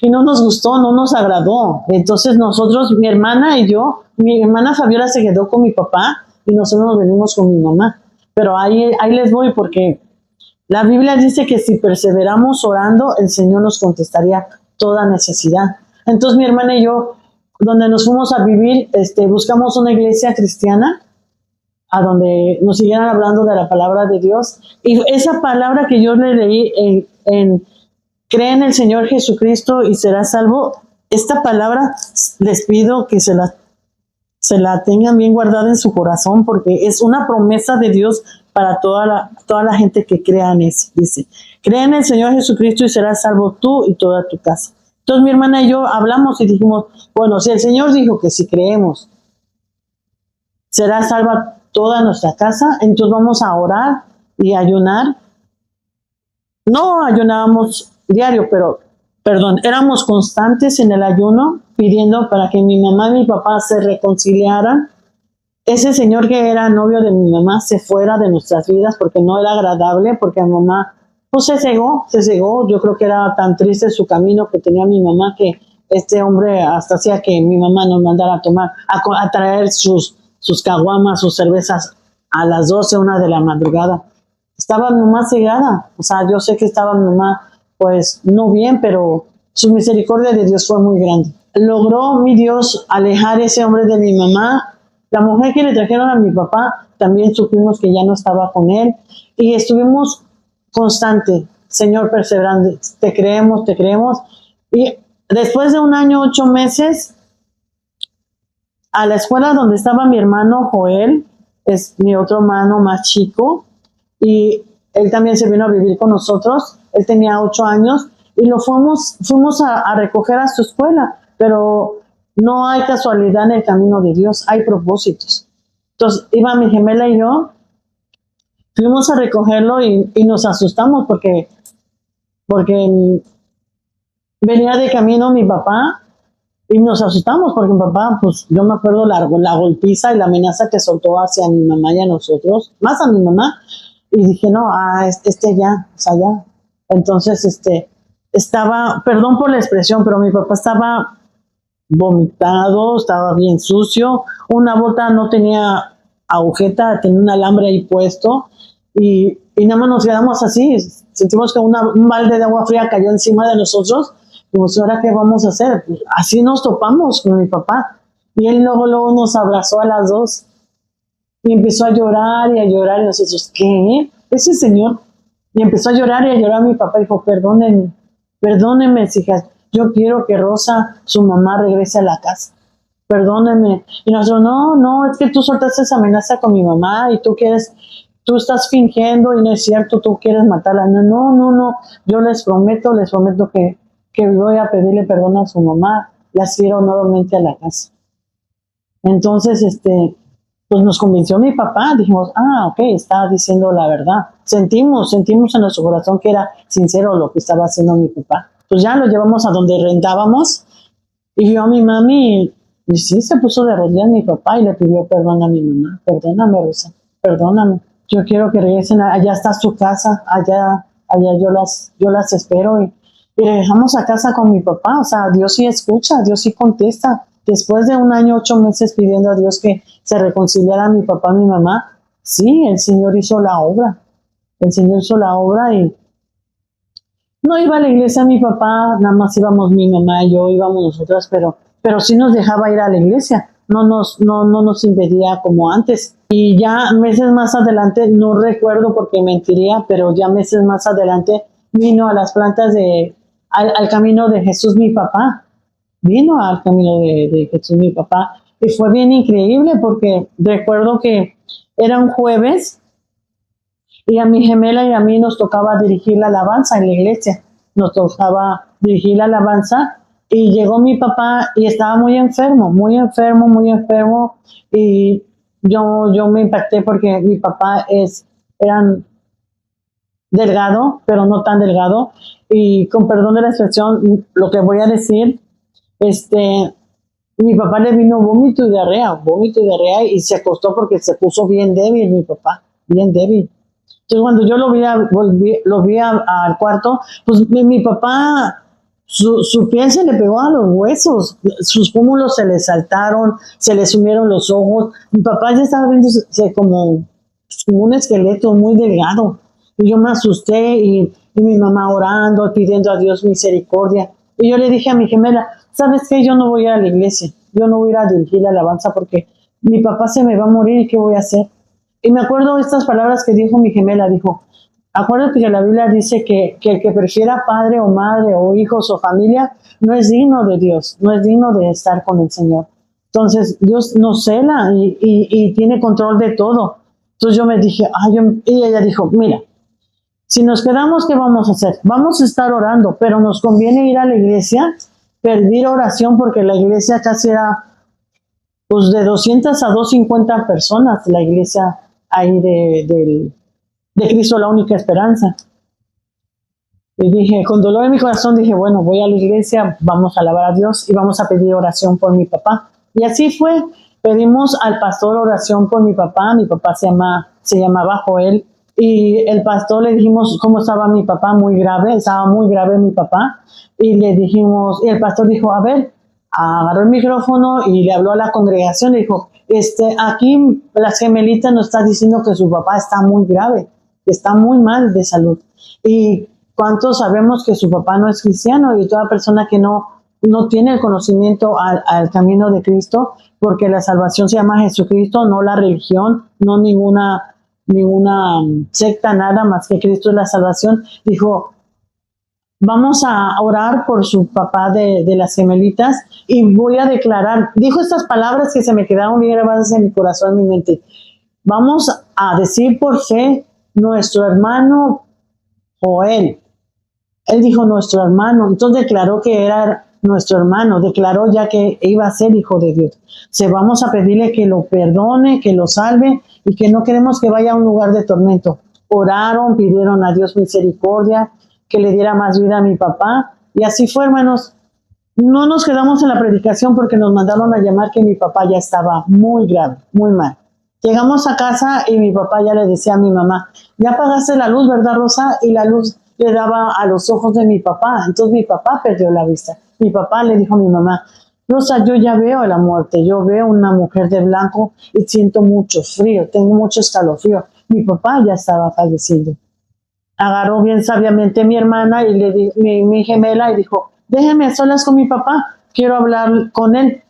y no nos gustó, no nos agradó. Entonces nosotros, mi hermana y yo, mi hermana Fabiola se quedó con mi papá y nosotros nos venimos con mi mamá. Pero ahí les voy, porque la Biblia dice que si perseveramos orando, el Señor nos contestaría toda necesidad. Entonces mi hermana y yo, donde nos fuimos a vivir, buscamos una iglesia cristiana a donde nos siguieran hablando de la palabra de Dios. Y esa palabra que yo le leí en cree en el Señor Jesucristo y serás salvo, esta palabra les pido que se la tengan bien guardada en su corazón, porque es una promesa de Dios para toda la gente que crea en eso. Dice, cree en el Señor Jesucristo y serás salvo tú y toda tu casa. Entonces mi hermana y yo hablamos y dijimos, bueno, si el Señor dijo que si creemos será salva toda nuestra casa, entonces vamos a orar y ayunar. No ayunábamos diario, éramos constantes en el ayuno, pidiendo para que mi mamá y mi papá se reconciliaran. Ese señor que era novio de mi mamá se fuera de nuestras vidas porque no era agradable, porque mi mamá pues se cegó. Yo creo que era tan triste su camino que tenía mi mamá, que este hombre hasta hacía que mi mamá nos mandara a tomar, a traer sus caguamas, sus cervezas a las 12, 1 de la madrugada. Estaba mi mamá cegada. O sea, yo sé que estaba mi mamá, pues, no bien, pero su misericordia de Dios fue muy grande. Logró mi Dios alejar ese hombre de mi mamá. La mujer que le trajeron a mi papá, también supimos que ya no estaba con él. Y estuvimos constante, Señor, perseverante, te creemos. Y después de 1 año, 8 meses, a la escuela donde estaba mi hermano Joel, es mi otro hermano más chico, y él también se vino a vivir con nosotros. Él tenía 8 años y fuimos a recoger a su escuela, pero no hay casualidad en el camino de Dios, hay propósitos. Entonces iba mi gemela y yo, fuimos a recogerlo y nos asustamos porque venía de camino mi papá y nos asustamos porque mi papá, pues yo me acuerdo la golpiza y la amenaza que soltó hacia mi mamá y a nosotros, más a mi mamá, y dije, no, ya, o sea, ya. Entonces, estaba, perdón por la expresión, pero mi papá estaba vomitado, estaba bien sucio, una bota no tenía agujeta, tenía un alambre ahí puesto, y nada más nos quedamos así, sentimos que un balde de agua fría cayó encima de nosotros. Pues, ¿ahora qué vamos a hacer? Pues, así nos topamos con mi papá. Y él luego nos abrazó a las dos. Y empezó a llorar y a llorar. Y nosotros, ¿qué? Ese señor. Y empezó a llorar y a llorar. Mi papá dijo, perdónenme, hijas. Yo quiero que Rosa, su mamá, regrese a la casa. Perdónenme. Y nosotros, no, es que tú soltaste esa amenaza con mi mamá y tú estás fingiendo y no es cierto, tú quieres matarla. No. Yo les prometo que voy a pedirle perdón a su mamá, la quiero nuevamente a la casa. Entonces, pues nos convenció mi papá, dijimos, ok, está diciendo la verdad. Sentimos en nuestro corazón que era sincero lo que estaba haciendo mi papá. Pues ya lo llevamos a donde rentábamos y vio a mi mami y sí, se puso de rodillas mi papá y le pidió perdón a mi mamá. Perdóname, Rosa, perdóname. Yo quiero que regresen, allá está su casa, allá yo las espero y regresamos a casa con mi papá. O sea, Dios sí escucha, Dios sí contesta. Después de 1 año, 8 meses pidiendo a Dios que se reconciliara mi papá y mi mamá, sí, el Señor hizo la obra. El Señor hizo la obra y no iba a la iglesia mi papá, nada más íbamos mi mamá y yo, íbamos nosotras, pero sí nos dejaba ir a la iglesia. No nos impedía como antes. Y ya meses más adelante, no recuerdo porque mentiría, pero ya meses más adelante vino a las plantas al camino de Jesús mi papá. vino al camino de Jesús, mi papá. Y fue bien increíble porque recuerdo que era un jueves y a mi gemela y a mí nos tocaba dirigir la alabanza en la iglesia. Nos tocaba dirigir la alabanza y llegó mi papá y estaba muy enfermo, muy enfermo, muy enfermo. Y yo me impacté porque mi papá era delgado, pero no tan delgado. Y con perdón de la expresión, lo que voy a decir, mi papá le vino vómito y diarrea y se acostó porque se puso bien débil mi papá, bien débil. Entonces cuando yo lo vi al cuarto, pues mi papá, su piel se le pegó a los huesos, sus pómulos se le saltaron, se le sumieron los ojos. Mi papá ya estaba viéndose como un esqueleto muy delgado. Y yo me asusté y mi mamá orando, pidiendo a Dios misericordia. Y yo le dije a mi gemela, ¿sabes qué? Yo no voy a ir a la iglesia, yo no voy a ir a dirigir la alabanza porque mi papá se me va a morir y ¿qué voy a hacer? Y me acuerdo de estas palabras que dijo mi gemela, dijo, acuérdate que la Biblia dice que el que prefiera padre o madre o hijos o familia no es digno de Dios, no es digno de estar con el Señor. Entonces Dios nos cela y tiene control de todo. Entonces yo me dije, y ella dijo, mira, si nos quedamos, ¿qué vamos a hacer? Vamos a estar orando, pero nos conviene ir a la iglesia, pedir oración, porque la iglesia casi era pues de 200 a 250 personas, la iglesia ahí de Cristo, la única esperanza. Y dije, con dolor en mi corazón, dije, bueno, voy a la iglesia, vamos a alabar a Dios y vamos a pedir oración por mi papá. Y así fue, pedimos al pastor oración por mi papá se llamaba Joel. Y el pastor le dijimos cómo estaba mi papá, estaba muy grave mi papá, y le dijimos, y el pastor dijo, a ver, agarró el micrófono y le habló a la congregación, le dijo, aquí las gemelitas nos está diciendo que su papá está muy grave, que está muy mal de salud, y cuántos sabemos que su papá no es cristiano, y toda persona que no tiene el conocimiento al camino de Cristo, porque la salvación se llama Jesucristo, no la religión, no ninguna secta, nada más que Cristo es la salvación. Dijo, vamos a orar por su papá de las gemelitas y voy a declarar, dijo estas palabras que se me quedaron bien grabadas en mi corazón, en mi mente. Vamos a decir por fe, nuestro hermano Joel. Él dijo nuestro hermano, entonces declaró que era nuestro hermano, declaró ya que iba a ser hijo de Dios. Vamos a pedirle que lo perdone, que lo salve y que no queremos que vaya a un lugar de tormento. Oraron, pidieron a Dios misericordia, que le diera más vida a mi papá. Y así fue, hermanos. No nos quedamos en la predicación porque nos mandaron a llamar que mi papá ya estaba muy grave, muy mal. Llegamos a casa y mi papá ya le decía a mi mamá, ya apagaste la luz, ¿verdad, Rosa? Y la luz le daba a los ojos de mi papá. Entonces mi papá perdió la vista. Mi papá le dijo a mi mamá, Rosa, yo ya veo la muerte, yo veo una mujer de blanco y siento mucho frío, tengo mucho escalofrío. Mi papá ya estaba fallecido. Agarró bien sabiamente mi hermana y mi gemela y dijo, déjeme a solas con mi papá, quiero hablar con él.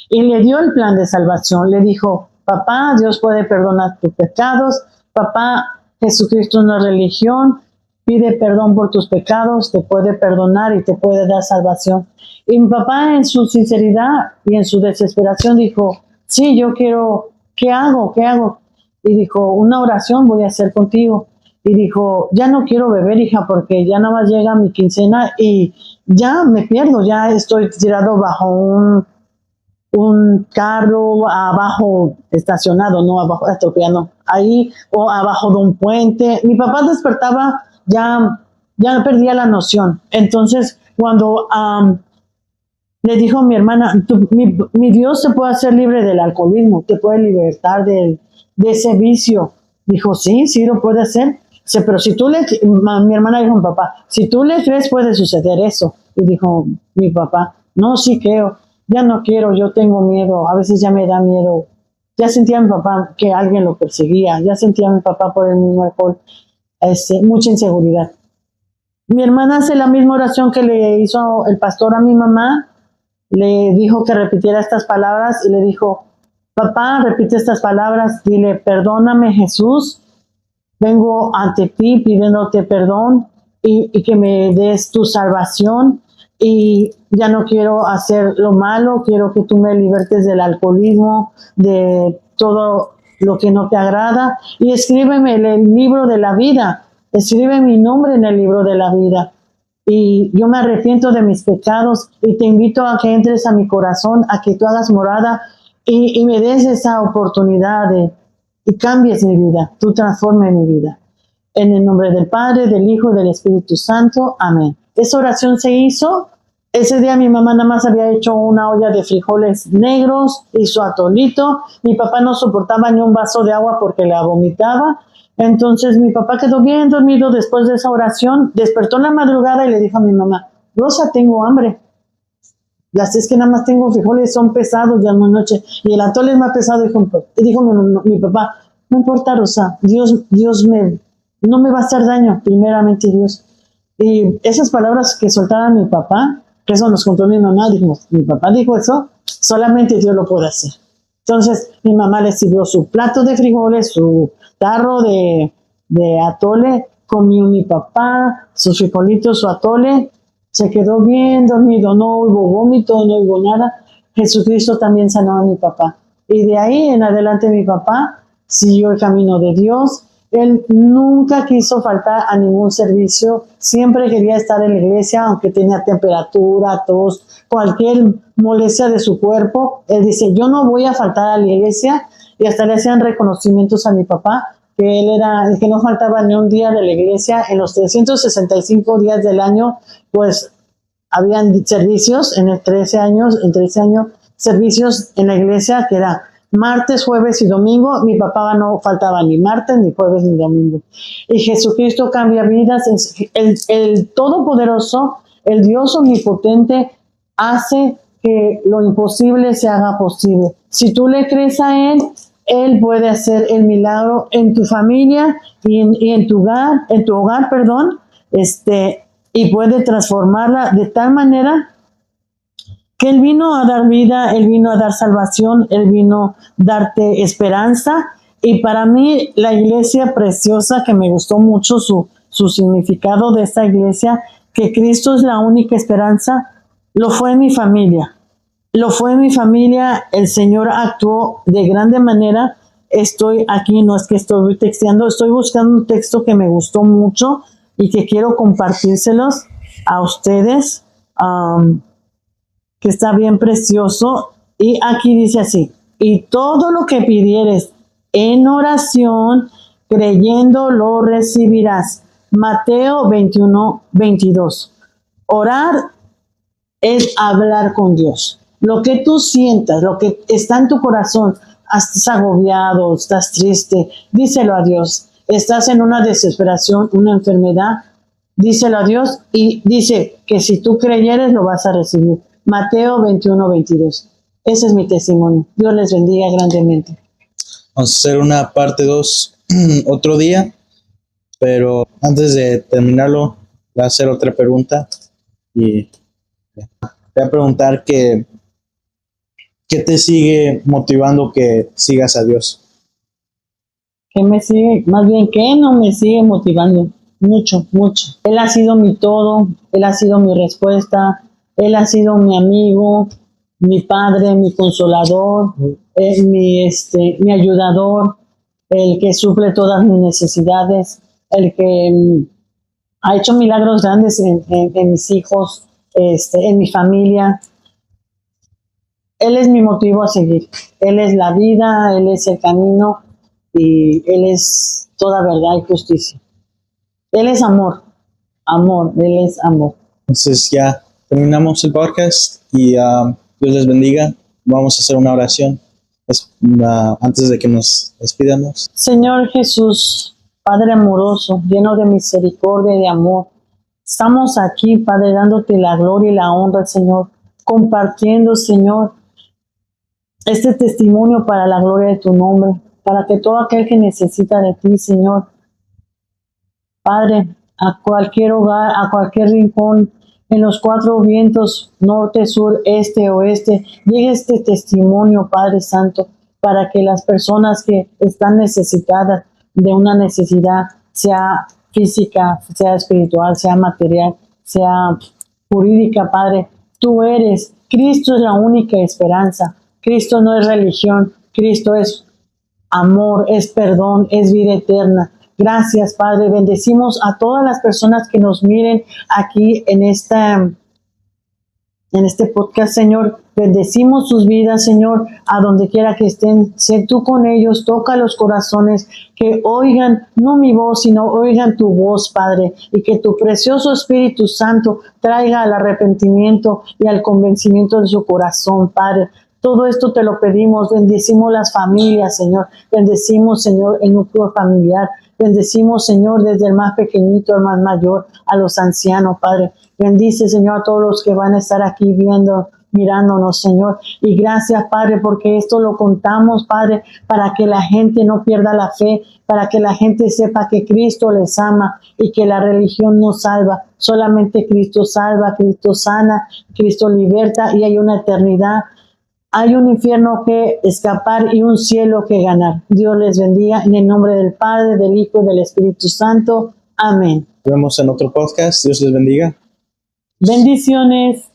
Y le dio el plan de salvación, le dijo, papá, Dios puede perdonar tus pecados, papá, Jesucristo es una religión, pide perdón por tus pecados, te puede perdonar y te puede dar salvación. Y mi papá en su sinceridad y en su desesperación dijo, sí, yo quiero, ¿qué hago? ¿Qué hago? Y dijo, una oración voy a hacer contigo. Y dijo, ya no quiero beber, hija, porque ya nada más llega mi quincena y ya me pierdo, ya estoy tirado bajo un carro abajo estacionado, no abajo, atropellando, ahí o abajo de un puente. Mi papá despertaba, ya perdía la noción. Entonces, cuando le dijo a mi hermana, mi Dios te puede hacer libre del alcoholismo, te puede libertar de ese vicio. Dijo, sí, lo puede hacer. Dice, pero si tú mi hermana dijo a mi papá, si tú le crees puede suceder eso. Y dijo mi papá, no, sí creo, ya no quiero, yo tengo miedo, a veces ya me da miedo. Ya sentía mi papá que alguien lo perseguía, ya sentía mi papá por el mismo alcohol, mucha inseguridad. Mi hermana hace la misma oración que le hizo el pastor a mi mamá, le dijo que repitiera estas palabras y le dijo, papá, repite estas palabras, dile, perdóname Jesús, vengo ante ti pidiéndote perdón y que me des tu salvación, y ya no quiero hacer lo malo, quiero que tú me libertes del alcoholismo, de todo lo que no te agrada, y escríbeme en el libro de la vida, escribe mi nombre en el libro de la vida. Y yo me arrepiento de mis pecados y te invito a que entres a mi corazón, a que tú hagas morada y me des esa oportunidad y cambies mi vida, tú transformes mi vida. En el nombre del Padre, del Hijo y del Espíritu Santo. Amén. Esa oración se hizo. Ese día mi mamá nada más había hecho una olla de frijoles negros y su atolito. Mi papá no soportaba ni un vaso de agua porque la vomitaba. Entonces mi papá quedó bien dormido después de esa oración. Despertó en la madrugada y le dijo a mi mamá, Rosa, tengo hambre. Es que nada más tengo frijoles, son pesados ya una noche. Y el atole es más pesado. Y dijo mi papá, no importa, Rosa, Dios no me va a hacer daño, primeramente Dios. Y esas palabras que soltaba mi papá, que eso nos contó mi mamá, dijimos, mi papá dijo eso, solamente Dios lo puede hacer. Entonces mi mamá le sirvió su plato de frijoles, su tarro de atole, comió mi papá, sus frijolitos, su atole, se quedó bien dormido, no hubo vómito, no hubo nada. Jesucristo también sanó a mi papá. Y de ahí en adelante mi papá siguió el camino de Dios. Él nunca quiso faltar a ningún servicio, siempre quería estar en la iglesia, aunque tenía temperatura, tos, cualquier molestia de su cuerpo. Él dice, yo no voy a faltar a la iglesia, y hasta le hacían reconocimientos a mi papá, que él era el que no faltaba ni un día de la iglesia. En los 365 días del año, pues habían servicios en 13 años, servicios en la iglesia que era martes, jueves y domingo. Mi papá no faltaba ni martes, ni jueves, ni domingo. Y Jesucristo cambia vidas. El Todopoderoso, el Dios Omnipotente, hace que lo imposible se haga posible. Si tú le crees a Él puede hacer el milagro en tu familia y en tu hogar, y puede transformarla de tal manera que Él vino a dar vida, Él vino a dar salvación, Él vino a darte esperanza. Y para mí la iglesia preciosa, que me gustó mucho su significado de esta iglesia, que Cristo es la única esperanza, lo fue en mi familia. Lo fue en mi familia, el Señor actuó de grande manera. Estoy aquí, no es que estoy texteando, estoy buscando un texto que me gustó mucho y que quiero compartírselos a ustedes, que está bien precioso. Y aquí dice así, y todo lo que pidieres en oración, creyendo lo recibirás. Mateo 21:22. Orar es hablar con Dios. Lo que tú sientas, lo que está en tu corazón, estás agobiado, estás triste, díselo a Dios. Estás en una desesperación, una enfermedad, díselo a Dios, y dice que si tú creyeres lo vas a recibir. Mateo 21:22. Ese es mi testimonio. Dios les bendiga grandemente. Vamos a hacer una parte 2 otro día, pero antes de terminarlo, voy a hacer otra pregunta. Y voy a preguntar ¿qué te sigue motivando que sigas a Dios? ¿Qué me sigue? Más bien, ¿qué no me sigue motivando? Mucho, mucho. Él ha sido mi todo, Él ha sido mi respuesta, Él ha sido mi amigo, mi padre, mi consolador, mi ayudador, el que suple todas mis necesidades, el que ha hecho milagros grandes en mis hijos, en mi familia. Él es mi motivo a seguir. Él es la vida, Él es el camino y Él es toda verdad y justicia. Él es amor, Él es amor. Entonces ya terminamos el podcast y Dios les bendiga. Vamos a hacer una oración antes de que nos despidamos. Señor Jesús, Padre amoroso, lleno de misericordia y de amor, estamos aquí, Padre, dándote la gloria y la honra, Señor, compartiendo, Señor, este testimonio para la gloria de tu nombre, para que todo aquel que necesita de ti, Señor, Padre, a cualquier hogar, a cualquier rincón, en los 4 vientos, norte, sur, este, oeste, llegue este testimonio, Padre Santo, para que las personas que están necesitadas de una necesidad, sea física, sea espiritual, sea material, sea jurídica, Padre. Tú eres, Cristo es la única esperanza. Cristo no es religión, Cristo es amor, es perdón, es vida eterna. Gracias, Padre. Bendecimos a todas las personas que nos miren aquí en este podcast, Señor. Bendecimos sus vidas, Señor, a donde quiera que estén. Sé tú con ellos, toca los corazones, que oigan, no mi voz, sino oigan tu voz, Padre, y que tu precioso Espíritu Santo traiga al arrepentimiento y al convencimiento de su corazón, Padre. Todo esto te lo pedimos. Bendecimos las familias, Señor. Bendecimos, Señor, el núcleo familiar. Bendecimos, Señor, desde el más pequeñito al más mayor, a los ancianos, Padre. Bendice, Señor, a todos los que van a estar aquí mirándonos, Señor. Y gracias, Padre, porque esto lo contamos, Padre, para que la gente no pierda la fe, para que la gente sepa que Cristo les ama y que la religión no salva. Solamente Cristo salva, Cristo sana, Cristo liberta y hay una eternidad. Hay un infierno que escapar y un cielo que ganar. Dios les bendiga en el nombre del Padre, del Hijo y del Espíritu Santo. Amén. Nos vemos en otro podcast. Dios les bendiga. Bendiciones.